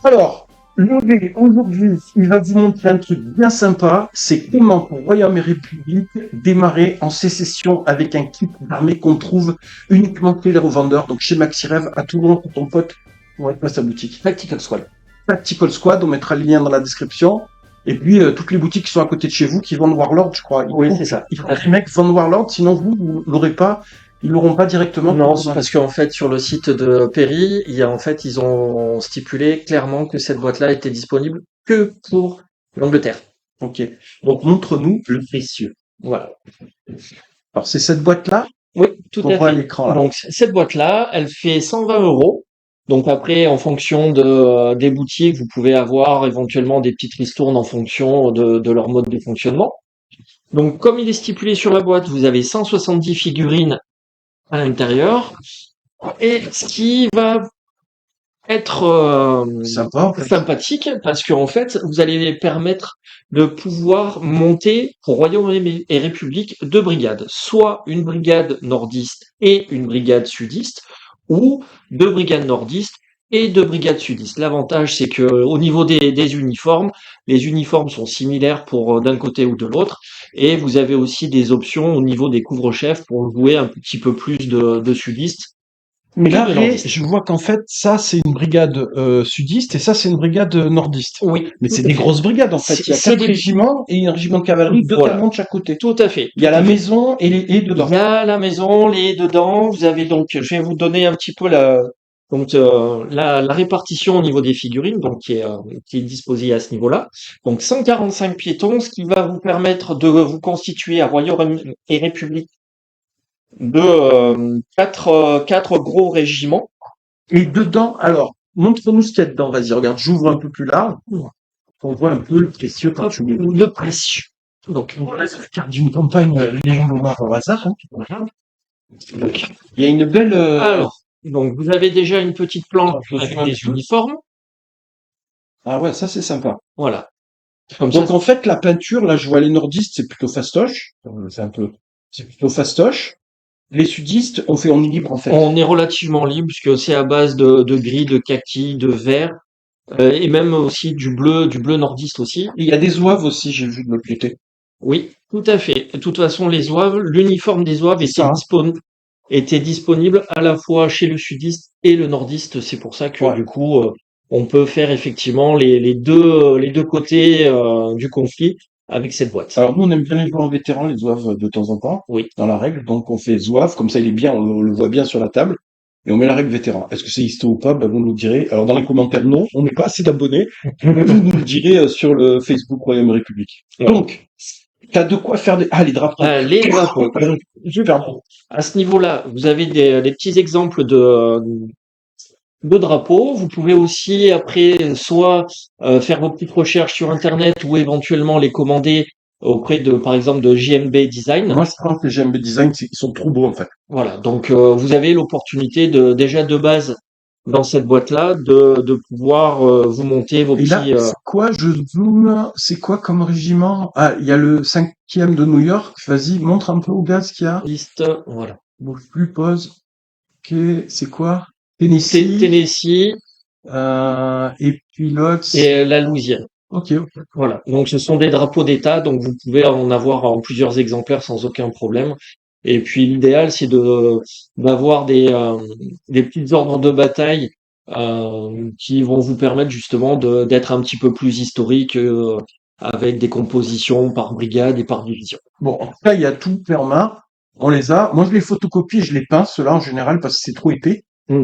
Alors, Lové, aujourd'hui, il va vous montrer un truc bien sympa, c'est comment pour Royaume et République démarrer en sécession avec un kit d'armée qu'on trouve uniquement chez les revendeurs, donc chez MaxiRev, à Toulon, pour ton pote, on va être à sa boutique. Tactical Squad. Tactical Squad, on mettra le lien dans la description. Et puis, toutes les boutiques qui sont à côté de chez vous, qui vendent Warlord, je crois. Oui, c'est ça. Il faut que les mecs vendent Warlord, sinon vous l'aurez pas, ils l'auront pas directement. Non, c'est parce qu'en fait, sur le site de Perry, ils ont stipulé clairement que cette boîte-là était disponible que pour l'Angleterre. Ok. Donc, montre-nous le précieux. Voilà. Alors, c'est cette boîte-là Oui, tout qu'on à voit à fait. l'écran, là. Donc, cette boîte-là, elle fait 120 euros. Donc après, en fonction des boutiques, vous pouvez avoir éventuellement des petites ristournes en fonction de leur mode de fonctionnement. Donc, comme il est stipulé sur la boîte, vous avez 170 figurines à l'intérieur. Et ce qui va être Sympa, en fait. sympathique, parce qu'en fait, vous allez permettre de pouvoir monter pour Royaume et République 2 brigades. Soit une brigade nordiste et une brigade sudiste, ou 2 brigades nordistes et 2 brigades sudistes. L'avantage, c'est que au niveau des uniformes, les uniformes sont similaires pour d'un côté ou de l'autre, et vous avez aussi des options au niveau des couvre-chefs pour jouer un petit peu plus de sudistes. Mais là, de nordistes. je vois qu'en fait, ça, c'est une brigade sudiste et ça, c'est une brigade nordiste. Oui, Mais tout c'est à des fait. grosses brigades, en fait. Il y a C'est 4 des... régiments et un régiment de cavalerie, 2 Voilà, canons de chaque côté. tout à fait. Il y a tout la à fait. maison et les haies dedans. Il y a la maison, les dedans. Vous avez donc, je vais vous donner un petit peu la répartition au niveau des figurines, donc qui est disposée à ce niveau-là. Donc 145 piétons, ce qui va vous permettre de vous constituer à Royaume et République de quatre gros régiments. Et dedans, alors, montre-nous ce qu'il y a dedans. Vas-y, regarde, j'ouvre un peu plus large. On voit un peu le précieux quand Hop, tu mets. le précieux. Donc, On voit la carte d'une campagne légendaire au hasard. Hein. Donc, il y a une belle. alors, donc vous avez déjà une petite planche avec des uniformes. Ah ouais, ça c'est sympa. Voilà. Comme Donc ça, en fait, la peinture, là, je vois les nordistes, c'est plutôt fastoche. C'est plutôt fastoche. Les sudistes, on est libre en fait. on est relativement libre puisque c'est à base de gris, de kaki, de vert et même aussi du bleu nordiste aussi. Il y a des zouaves aussi, j'ai vu de l'autre côté. Oui, tout à fait. De toute façon, les zouaves, l'uniforme des zouaves C'est ça, hein. était disponible à la fois chez le sudiste et le nordiste. C'est pour ça que Ouais. du coup, on peut faire effectivement les deux côtés du conflit avec cette boîte. Alors nous, on aime bien les jouer en vétéran, les zouaves de temps en temps, Oui. dans la règle. Donc on fait zouave, comme ça il est bien, on le voit bien sur la table. Et on met la règle vétéran. Est-ce que c'est histo ou pas? Ben, vous nous le direz. Alors dans les commentaires, non, on n'est pas assez d'abonnés. Vous nous le direz sur le Facebook Royaume République. Ouais. Donc, t'as de quoi faire des... Ah, les drapeaux. Les drapeaux. Super bon. À ce niveau-là, vous avez des petits exemples de drapeaux. Vous pouvez aussi après soit faire vos petites recherches sur Internet ou éventuellement les commander auprès de, par exemple, de JMB Design. Moi, je pense que j'aime le design, ils sont trop beaux en fait. Voilà. Donc vous avez l'opportunité déjà de base dans cette boîte-là de pouvoir vous monter vos Et là, petits. c'est quoi, je zoome, c'est quoi comme régiment? Ah, il y a le 5e de New York. Vas-y, montre un peu au gars ce qu'il y a. Listes, voilà. Bouge plus, pause. Ok, c'est quoi? Tennessee, Tennessee et puis l'autre. et la Louisiane. Ok, ok. Voilà. Donc ce sont des drapeaux d'État, donc vous pouvez en avoir en plusieurs exemplaires sans aucun problème. Et puis l'idéal, c'est d'avoir des petits ordres de bataille qui vont vous permettre justement d'être un petit peu plus historique avec des compositions par brigade et par division. Bon, en tout cas, il y a tout perma. On les a. Moi, je les photocopie et je les peins, ceux-là, en général, parce que c'est trop épais.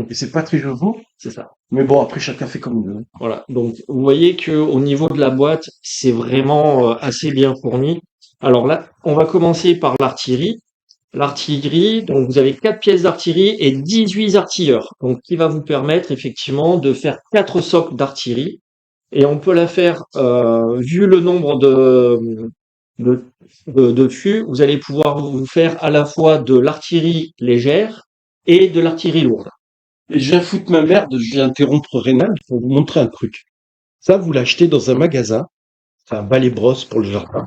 Et c'est pas très joli. C'est ça. Mais bon, après, chacun fait comme il veut. Voilà. Donc vous voyez que au niveau de la boîte, c'est vraiment assez bien fourni. Alors là, on va commencer par l'artillerie. L'artillerie, donc vous avez 4 pièces d'artillerie et 18 artilleurs, donc qui va vous permettre effectivement de faire 4 socles d'artillerie. Et on peut la faire, vu le nombre de, de fûts, vous allez pouvoir vous faire à la fois de l'artillerie légère et de l'artillerie lourde. Et je viens foutre ma merde, je viens interrompre Rénal pour vous montrer un truc. Ça, vous l'achetez dans un magasin. C'est un balai brosse pour le jardin.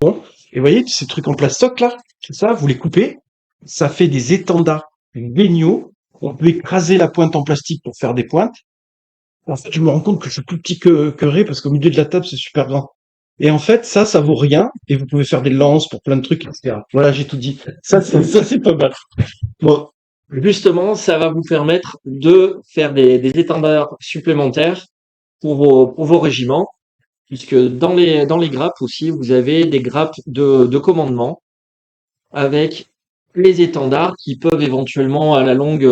Bon. Et vous voyez, ces trucs en plastoc, là, c'est ça, vous les coupez. Ça fait des étendards géniaux. On peut écraser la pointe en plastique pour faire des pointes. En fait, je me rends compte que je suis plus petit que Ray parce qu'au milieu de la table, c'est super grand. Et en fait, ça vaut rien. Et vous pouvez faire des lances pour plein de trucs, etc. Voilà, j'ai tout dit. Ça, c'est pas mal. Bon. Justement, ça va vous permettre de faire des étendards supplémentaires pour vos régiments, puisque dans les grappes aussi, vous avez des grappes de commandement avec les étendards qui peuvent éventuellement à la longue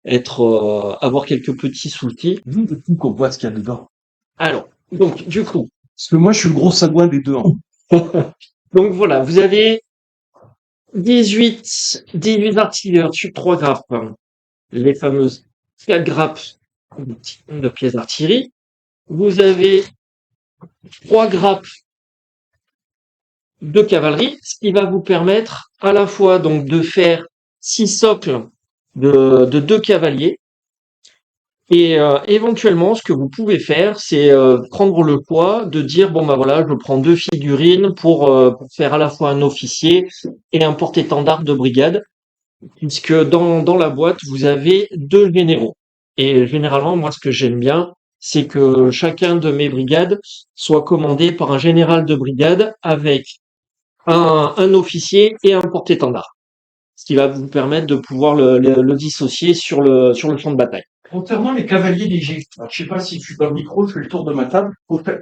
avoir quelques petits soucis. Vu le coup qu'on voit ce qu'il y a dedans. Alors, donc du coup, Parce que moi, je suis le gros sagouin des deux. Hein. donc voilà, vous avez 18 artilleurs sur 3 grappes, les fameuses 4 grappes de pièces d'artillerie. Vous avez 3 grappes de cavalerie, ce qui va vous permettre à la fois donc de faire 6 socles de 2 cavaliers. Et éventuellement, ce que vous pouvez faire, c'est prendre le poids de dire bon bah voilà, je prends 2 figurines pour faire à la fois un officier et un porte-étendard de brigade, puisque dans la boîte vous avez 2 généraux. Et généralement, moi, ce que j'aime bien, c'est que chacun de mes brigades soit commandé par un général de brigade avec un officier et un porte-étendard, ce qui va vous permettre de pouvoir le dissocier sur le champ de bataille. Concernant les cavaliers légers, alors, je sais pas si je suis dans le micro, je fais le tour de ma table.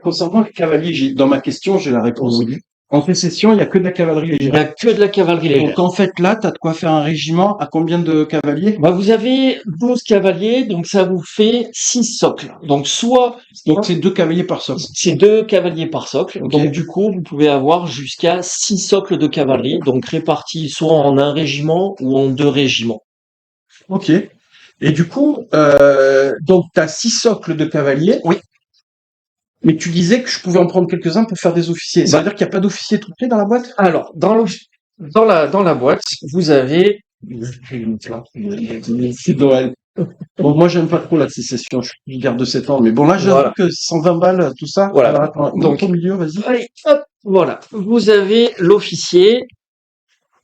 Concernant les cavaliers, dans ma question, j'ai la réponse. Oui. En sécession, il y a que de la cavalerie Il n'y légère. a que de la cavalerie légère. Donc en fait, là, tu as de quoi faire un régiment à combien de cavaliers? Bah, vous avez 12 cavaliers, donc ça vous fait 6 socles. Donc Donc c'est 2 cavaliers par socle. c'est 2 cavaliers par socle. Ok. Donc du coup, vous pouvez avoir jusqu'à 6 socles de cavalerie, donc répartis soit en un régiment ou en 2 régiments. Ok. Et du coup, donc tu as 6 socles de cavaliers. Oui. Mais tu disais que je pouvais en prendre quelques-uns pour faire des officiers. Ça Bah, veut dire qu'il n'y a pas d'officiers tout près dans la boîte? alors, dans la boîte, vous avez C'est Noël. Bon, moi, j'aime pas trop la sécession. Je suis garde de 7 ans. Mais bon, là, j'avoue voilà. que 120 balles, tout ça. Voilà. Alors, attends, Donc, au milieu, vas-y. allez, hop, voilà. Vous avez l'officier.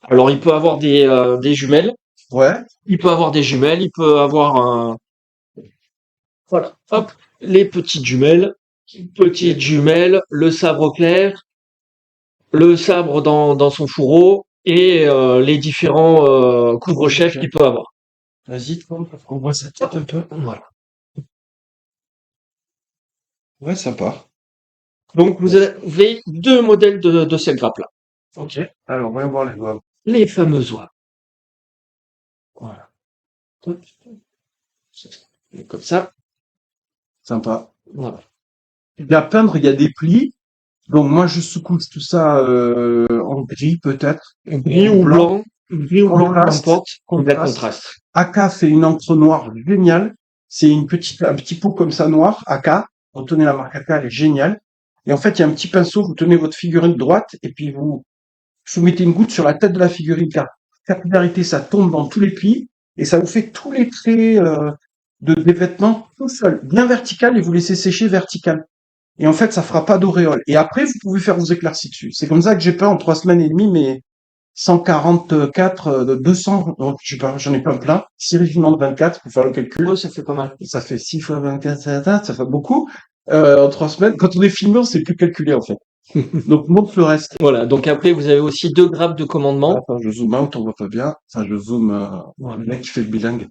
Alors, il peut avoir des jumelles. Ouais. Il peut avoir des jumelles. Il peut avoir un, voilà. Hop, les petites jumelles. Petite jumelle, le sabre clair, le sabre dans son fourreau et les différents couvre-chefs qu'il peut avoir. Vas-y, tourne pour qu'on voit sa tête un peu. Voilà. Ouais, sympa. Donc vous avez 2 modèles de cette grappe-là. Ok. Alors, voyons voir les doigts. Les fameuses oies. Voilà. Hop. Comme ça. Sympa. Voilà. À peindre, il y a des plis. Donc, moi, je sous-couche tout ça en gris, peut-être. Gris En ou blanc. blanc, gris ou blanc, peu Contraste. importe. Il y a Contraste. contraste. AK fait une encre noire géniale. C'est un petit pot comme ça noir, AK. Retenez la marque AK, elle est géniale. Et en fait, il y a un petit pinceau, vous tenez votre figurine de droite, et puis vous mettez une goutte sur la tête de la figurine, car capillarité, ça tombe dans tous les plis, et ça vous fait tous les traits des vêtements tout seul, bien vertical, et vous laissez sécher vertical. Et en fait, ça fera pas d'auréole. Et après, vous pouvez faire vos éclaircies dessus. C'est comme ça que j'ai peint en 3 semaines et demie, mais 144, 200, donc j'en ai pas plein. 6 régiments de 24, pour faire le calcul. Oh, ça fait pas mal. Ça fait 6 fois 24, ça fait beaucoup. En 3 semaines. Quand on est filmé, on sait plus calculer, en fait. Donc, montre le reste. Voilà. Donc après, vous avez aussi 2 grappes de commandement. Attends, je zoome out, on voit pas bien. Enfin, je zoome, Voilà. le mec qui fait le bilingue.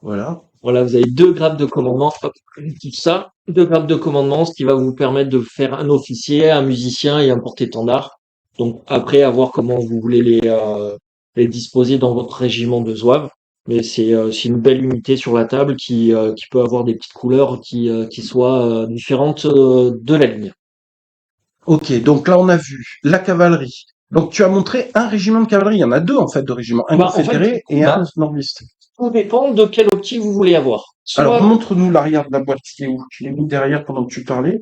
Voilà. Voilà, vous avez 2 grappes de commandement, hop, tout ça, 2 grappes de commandement, ce qui va vous permettre de faire un officier, un musicien et un porte-étendard. Donc après, à voir comment vous voulez les disposer dans votre régiment de zouaves. Mais c'est une belle unité sur la table qui peut avoir des petites couleurs qui soient différentes de la ligne. Ok, donc là, on a vu la cavalerie. Donc, tu as montré un régiment de cavalerie. Il y en a 2, en fait, de régiments. Un Bah, en fait, confédéré et bah, un nordiste. tout dépend de quelle optique vous voulez avoir. Alors, Soit montre-nous l'arrière de la boîte qui est où? Je l'ai mis derrière pendant que tu parlais.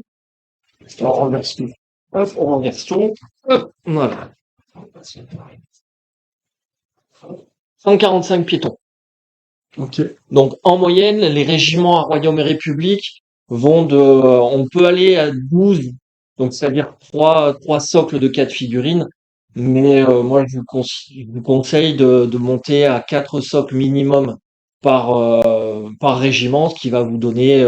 on renverse tout. Hop, on renverse tout. Hop, voilà. 145 piétons. Ok. Donc, en moyenne, les régiments à Royaume et République on peut aller à 12, donc c'est-à-dire trois socles de 4 figurines. Mais moi, je vous conseille de monter à 4 socles minimum par régiment, ce qui va vous donner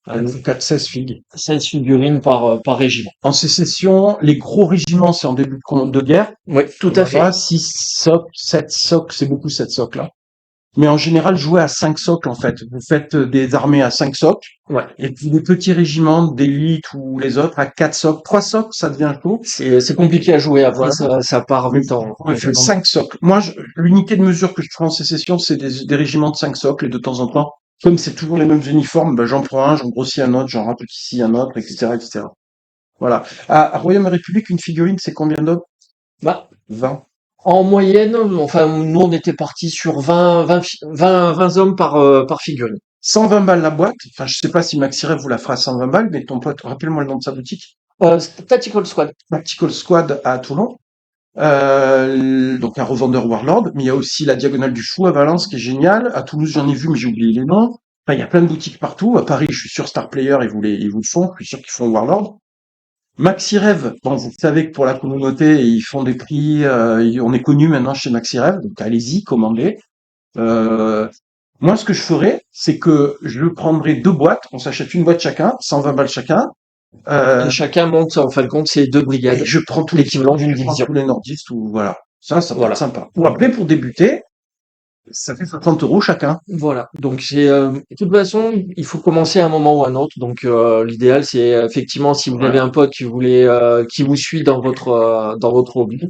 4-16 figues. 16 figurines par régiment. En sécession, les gros régiments, c'est en début de guerre. Oui, tout à fait. 6 socs, 7 socs, c'est beaucoup 7 socs là. Mais en général, jouez à 5 socs en fait. Vous faites des armées à 5 socs. Ouais. Et puis les petits régiments d'élite ou les autres à 4 socs. 3 socs, ça devient chaud. C'est compliqué à jouer. Après, Voilà. ça part Mais vite en. on fait 5 socs. Moi, l'unité de mesure que je prends en sécession, c'est des régiments de 5 socles. Et de temps en temps, comme c'est toujours les mêmes uniformes, ben, j'en prends un, j'en grossis un autre, j'en rajoute ici un autre, etc., etc. Voilà. À Royaume et République, une figurine, c'est combien d'hommes? Bah, 20. en moyenne, enfin, nous, on était partis sur 20 hommes par figurine. 120 balles la boîte. Enfin, je sais pas si Maxi Rêve vous la fera à 120 balles, mais ton pote, rappelle-moi le nom de sa boutique. Tactical Squad. Tactical Squad à Toulon. Donc un revendeur Warlord, mais il y a aussi la Diagonale du Fou à Valence qui est géniale. À Toulouse, j'en ai vu, mais j'ai oublié les noms. Enfin, il y a plein de boutiques partout. À Paris, je suis sûr Star Player, ils vous le font. Je suis sûr qu'ils font Warlord. Maxi Rêve, bon, vous savez que pour la communauté, ils font des prix. On est connu maintenant chez Maxi Rêve, donc allez-y, commandez. Moi, ce que je ferais, c'est que je prendrais 2 boîtes. On s'achète une boîte chacun, 120 balles chacun. Et chacun monte, en fin de compte, ses 2 brigades. Et je prends tous les L'équivalent d'une je prends division. tous les nordistes ou voilà. Ça peut Voilà. être sympa. Ou après, pour débuter, ça fait 50 € chacun. Voilà. Donc de toute façon, il faut commencer à un moment ou à un autre. Donc l'idéal, c'est effectivement si vous avez un pote qui vous suit dans votre hobby,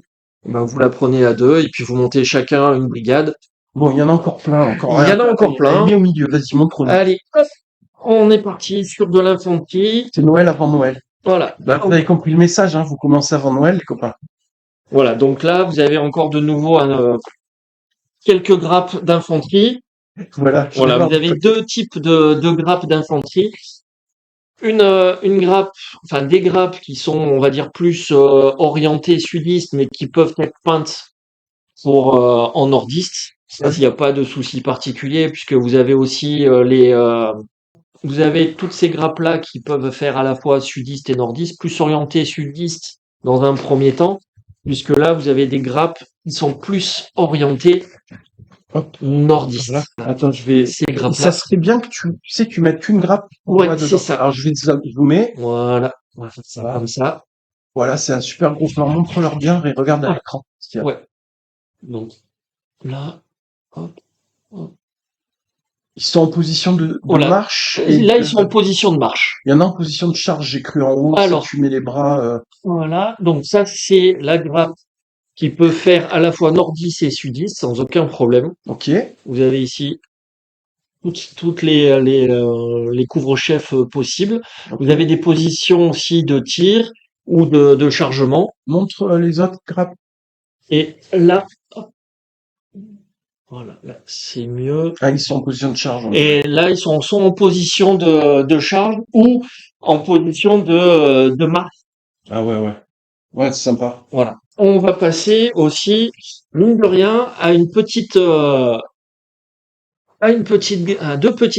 ben vous la prenez à 2 et puis vous montez chacun une brigade. Bon, il y en a encore plein. Il y en a encore plein. Mis au milieu, vas-y, montre-nous. Allez, hop, on est parti sur de l'infanterie. C'est Noël avant Noël. Voilà. Bah, vous avez compris le message, hein. Vous commencez avant Noël, les copains. Voilà. Donc là, vous avez encore de nouveau quelques grappes d'infanterie. Voilà. Voilà. Vous avez 2 types de grappes d'infanterie. Une grappe, enfin des grappes qui sont, on va dire, plus orientées sudistes, mais qui peuvent être peintes en nordiste. Ça, il n'y a pas de souci particulier, puisque vous avez aussi vous avez toutes ces grappes-là qui peuvent faire à la fois sudiste et nordiste, plus orientées sudiste dans un premier temps, puisque là, vous avez des grappes qui sont plus orientées Hop. nordiste. Voilà. Attends, je vais. Ces grappes-là. Ça serait bien que tu sais, tu mettes qu'une grappe. Ouais, dedans. c'est ça. Alors, je vais zoomer. Voilà. On va faire ça comme ça. Voilà, c'est un super gros plan. Montre-leur bien et regarde à l'écran. Ouais. Donc, là, hop, hop. Ils sont en position de Voilà. marche. Là, ils sont en position de marche. Il y en a en position de charge, j'ai cru en haut. Alors. Si tu mets les bras. Voilà. Donc, ça, c'est la grappe qui peut faire à la fois nordiste et sudiste sans aucun problème. Ok. Vous avez ici toutes les couvre-chefs possibles. Vous avez des positions aussi de tir ou de chargement. Montre les autres grappes. Et là, hop. Voilà, là, c'est mieux. Ah, ils sont en position de charge. Et là, ils sont en position de charge ou en position de marche. Ah ouais, ouais. Ouais, c'est sympa. Voilà. On va passer aussi, mine de rien, à deux petites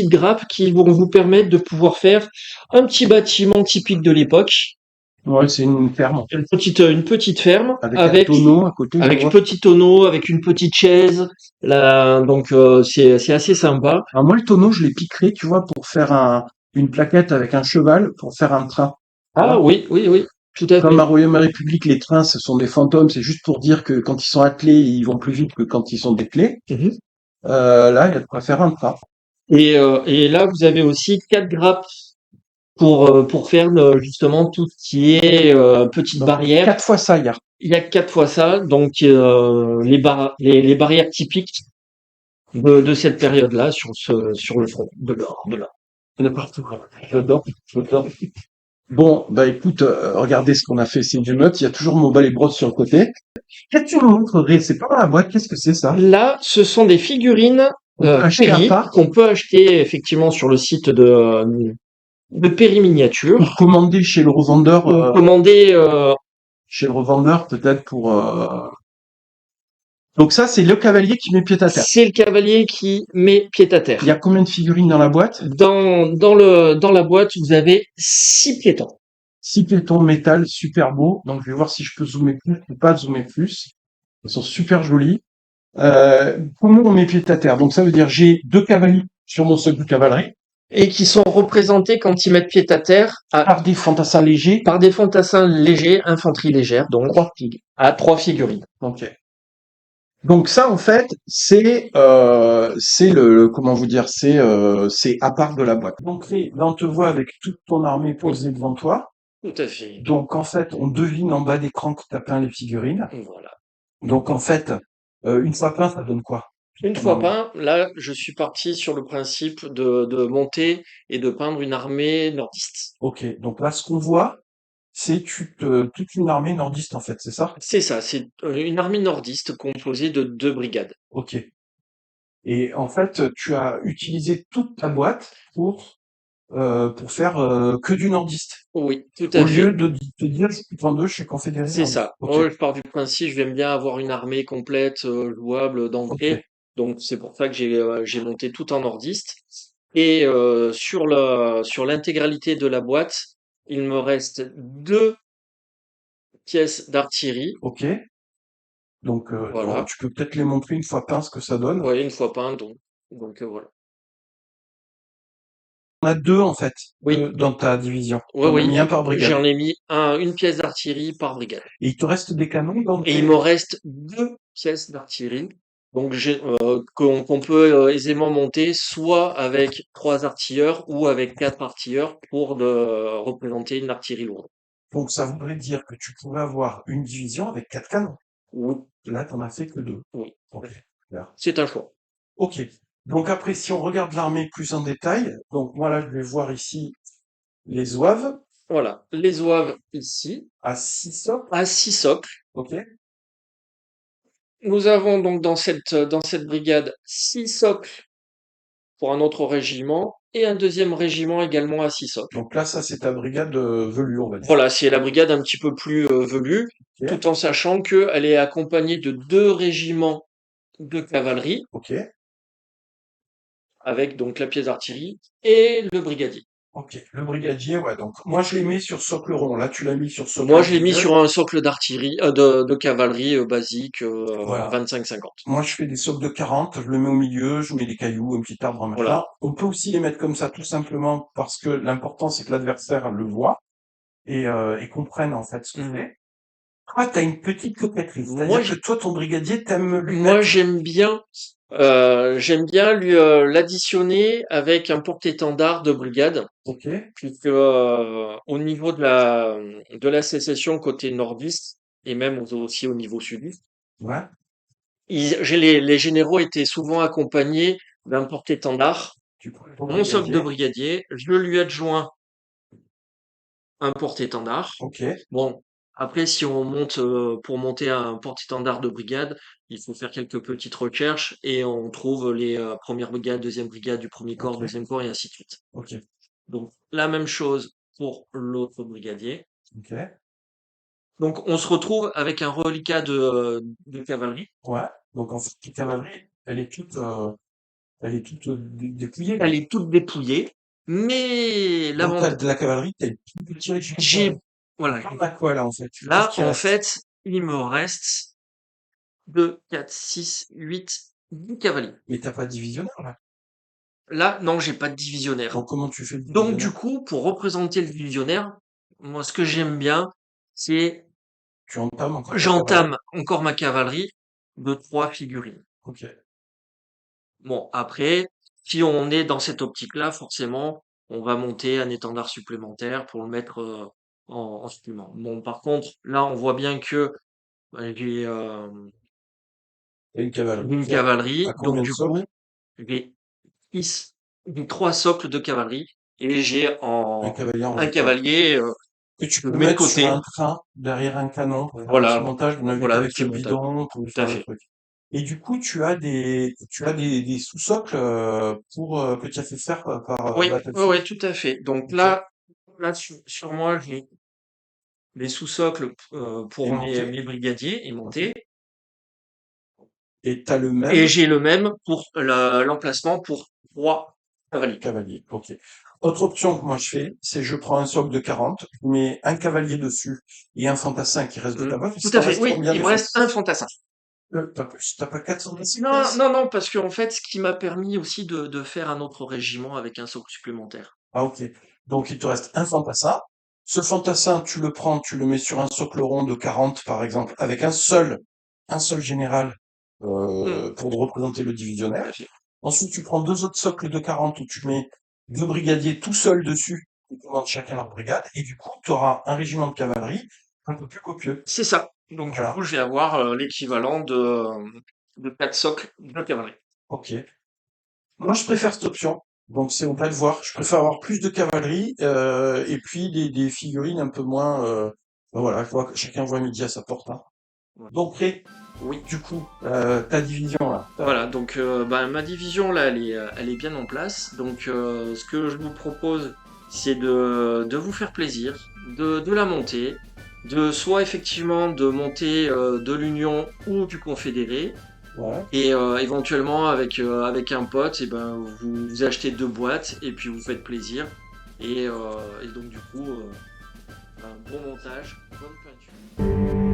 grappes qui vont vous permettre de pouvoir faire un petit bâtiment typique de l'époque. Ouais, c'est une ferme. Une petite ferme Avec un tonneau à côté. avec un petit tonneau, avec une petite chaise. Là, donc c'est assez sympa. Alors moi, le tonneau, je l'ai piqué, tu vois, pour faire une plaquette avec un cheval, pour faire un train. Ah oui, tout à fait. Comme à Royaume et République, les trains, ce sont des fantômes. C'est juste pour dire que quand ils sont attelés, ils vont plus vite que quand ils sont dételés. Mhm. Là, il y a de quoi faire un train. Et là, vous avez aussi 4 grappes pour faire justement tout ce qui est petite barrière. 4 fois ça, il y a. Il y a 4 fois ça, donc les barrières typiques de cette période-là sur le front de l'or, de partout. J'adore. Bon, bah écoute, regardez ce qu'on a fait, c'est une émeute. Il y a toujours mon balai brosse sur le côté. Qu'est-ce que tu nous montrerais? C'est pas dans la boîte, qu'est-ce que c'est ça? Là, ce sont des figurines Acheter à Perry part. qu'on peut acheter effectivement sur le site de Perry Miniature. Pour commander chez le revendeur. Commander Chez le revendeur, peut-être pour. Donc ça, c'est le cavalier qui met pied à terre. c'est le cavalier qui met pied à terre. Il y a combien de figurines dans la boîte? Dans la boîte, vous avez 6 piétons. 6 piétons métal, super beaux. Donc je vais voir si je peux zoomer plus ou pas zoomer plus. Ils sont super jolis. Comment on met pied à terre? Donc ça veut dire j'ai 2 cavaliers sur mon socle de cavalerie Et qui sont représentés quand ils mettent pied à terre par des fantassins légers. par des fantassins légers, infanterie légère, donc 3 figurines. OK. Donc ça, en fait, c'est comment vous dire, c'est à part de la boîte. Donc là, on te voit avec toute ton armée posée devant toi. Tout à fait. Donc en fait, on devine en bas d'écran que tu as peint les figurines. Voilà. Donc en fait, une fois peint, ça donne quoi? Une Ton fois armée. peint, là, je suis parti sur le principe de monter et de peindre une armée nordiste. Ok, donc là, ce qu'on voit, c'est toute une armée nordiste en fait, c'est ça? C'est ça, c'est une armée nordiste composée de 2 brigades. Ok. Et en fait, tu as utilisé toute ta boîte pour faire que du nordiste. Oui, tout Au à lieu fait. de te dire, en deux, je suis confédéré C'est nordiste. ça. Ok, Moi, je pars du principe, j'aime bien avoir une armée complète, jouable ok, d'anglais. Donc, c'est pour ça que j'ai monté tout en nordiste. Et sur l'intégralité de la boîte, il me reste 2 pièces d'artillerie. ok. Donc, Voilà. tu peux peut-être les montrer une fois peint ce que ça donne. Ouais, une fois peint, donc voilà. On a deux en fait, Oui, dans ta division. oui, T'en as oui. mis un par brigade. J'en ai mis une pièce d'artillerie par brigade. Et il te reste des canons dans Et il me reste 2 pièces d'artillerie, donc qu'on peut aisément monter soit avec 3 artilleurs ou avec 4 artilleurs pour représenter une artillerie lourde. Donc ça voudrait dire que tu pourrais avoir une division avec 4 canons. Oui, Là, t'en as fait que deux. oui. Ok. Clair. C'est un choix. Ok. Donc après, si on regarde l'armée plus en détail, donc moi là, je vais voir ici les zouaves Voilà. Les zouaves ici, à 6 socles. à 6 socles. Ok. Nous avons donc dans cette brigade 6 socles pour un autre régiment et un deuxième régiment également à 6 socles. Donc là, ça, c'est ta brigade velue, on va dire. Voilà, c'est la brigade un petit peu plus velue, Ok. tout en sachant qu'elle est accompagnée de 2 régiments de cavalerie, Ok. avec donc la pièce d'artillerie et le brigadier. Ok. Le brigadier, ouais. Donc moi, je l'ai mis sur socle rond. Là, tu l'as mis sur socle Moi, je l'ai mis individuel. sur un socle d'artillerie, de cavalerie basique, Voilà. 25-50. Moi, je fais des socles de 40, je le mets au milieu, je mets des cailloux, un petit arbre, un machin. Voilà. On peut aussi les mettre comme ça, tout simplement parce que l'important, c'est que l'adversaire le voit et comprenne, en fait, ce que Mhm. c'est. Toi, t'as une petite coquetterie. Moi, C'est-à-dire que toi, ton brigadier, t'aimes lui moi, mettre... j'aime bien lui l'additionner avec un porte-étendard de brigade, Ok, puisque au niveau de la sécession côté nordiste et même aussi au niveau sudiste, ouais, les généraux étaient souvent accompagnés d'un porte-étendard. tu prends ton Mon socle de brigadier. brigadier, je lui adjoins un porte-étendard. Ok, Bon, après, si on monte, pour monter un porte-étendard de brigade, il faut faire quelques petites recherches et on trouve les premières brigades, deuxième brigade du premier corps, ok, deuxième corps et ainsi de suite. ok, Donc, la même chose pour l'autre brigadier. ok. Donc, on se retrouve avec un reliquat de cavalerie. Ouais. Donc, en fait, la cavalerie, elle est toute dépouillée, Elle là. est toute dépouillée, mais Donc, t'as l'avantage, de la cavalerie, t'as une toute petite régiment de j'ai, cavalerie. voilà, On a quoi, là, en fait? Qu'est-ce là, qui en reste? fait, il me reste 2, 4, 6, 8, 10 cavaliers. Mais t'as pas de divisionnaire, là. Là, non, j'ai pas de divisionnaire. Donc, comment tu fais le Donc, du divisionnaire? coup, pour représenter le divisionnaire, moi, ce que j'aime bien, c'est Tu entames encore ta cavalerie. j'entame encore ma cavalerie de 3 figurines. Ok. Bon, après, si on est dans cette optique-là, forcément, on va monter un étendard supplémentaire pour le mettre en supplément. Bon, par contre, là, on voit bien que j'ai Et une cavalerie. une Tiens, cavalerie, à donc combien de du coup, socles? j'ai j'ai 3 socles de cavalerie et j'ai Un cavalier en un retard. cavalier Que tu que je peux mets de mettre sur côté. un train derrière un canon pour faire un petit Voilà, montage. On a vu voilà, qu'avec petit le montage. bidon, on pouvait Tout à faire le fait. truc. Et du coup, tu as des sous-socles que tu as fait faire par Oui, ouais, Battlefield. ouais, tout à fait. Donc Ok. là sur moi, j'ai les sous-socles Et pour monté. mes brigadiers et Ok. montés. Et t'as le Et même j'ai le même pour l'emplacement pour 3 cavaliers. cavalier. Ok. Autre option que moi je fais, c'est je prends un socle de 40, je mets un cavalier dessus et un fantassin qui reste de ta boîte. Tout Il à t'en fait. reste Oui, combien il me reste d'effectifs? un fantassin. T'as pas 426 Non, pièces? non, non, parce qu'en fait, ce qui m'a permis aussi de faire un autre régiment avec un socle supplémentaire. Ah, ok. Donc, il te reste un fantassin. Ce fantassin, tu le prends, tu le mets sur un socle rond de 40, par exemple, avec un seul général, Hmm, pour représenter le tout divisionnaire. à fait. Ensuite, tu prends deux autres socles de 40 où tu mets deux brigadiers tout seuls dessus, qui commandent chacun leur brigade, et du coup, tu auras un régiment de cavalerie un peu plus copieux. C'est ça. Donc, du coup, Voilà. je vais avoir l'équivalent de 4 socles de cavalerie. Ok. Moi, je préfère cette option. Donc, c'est au pas de voir. Je préfère avoir plus de cavalerie, et puis des figurines un peu moins. Ben voilà, chacun voit midi à sa porte, hein. Ouais. Donc, Ray, Oui. du coup, ta division là. Voilà, donc bah, ma division là, elle est bien en place. Donc ce que je vous propose, c'est de vous faire plaisir, de la monter, de soit effectivement de monter de l'Union ou du Confédéré, Ouais. et éventuellement avec un pote, et ben vous achetez 2 boîtes et puis vous faites plaisir. Et donc du coup, un bon montage, bonne peinture.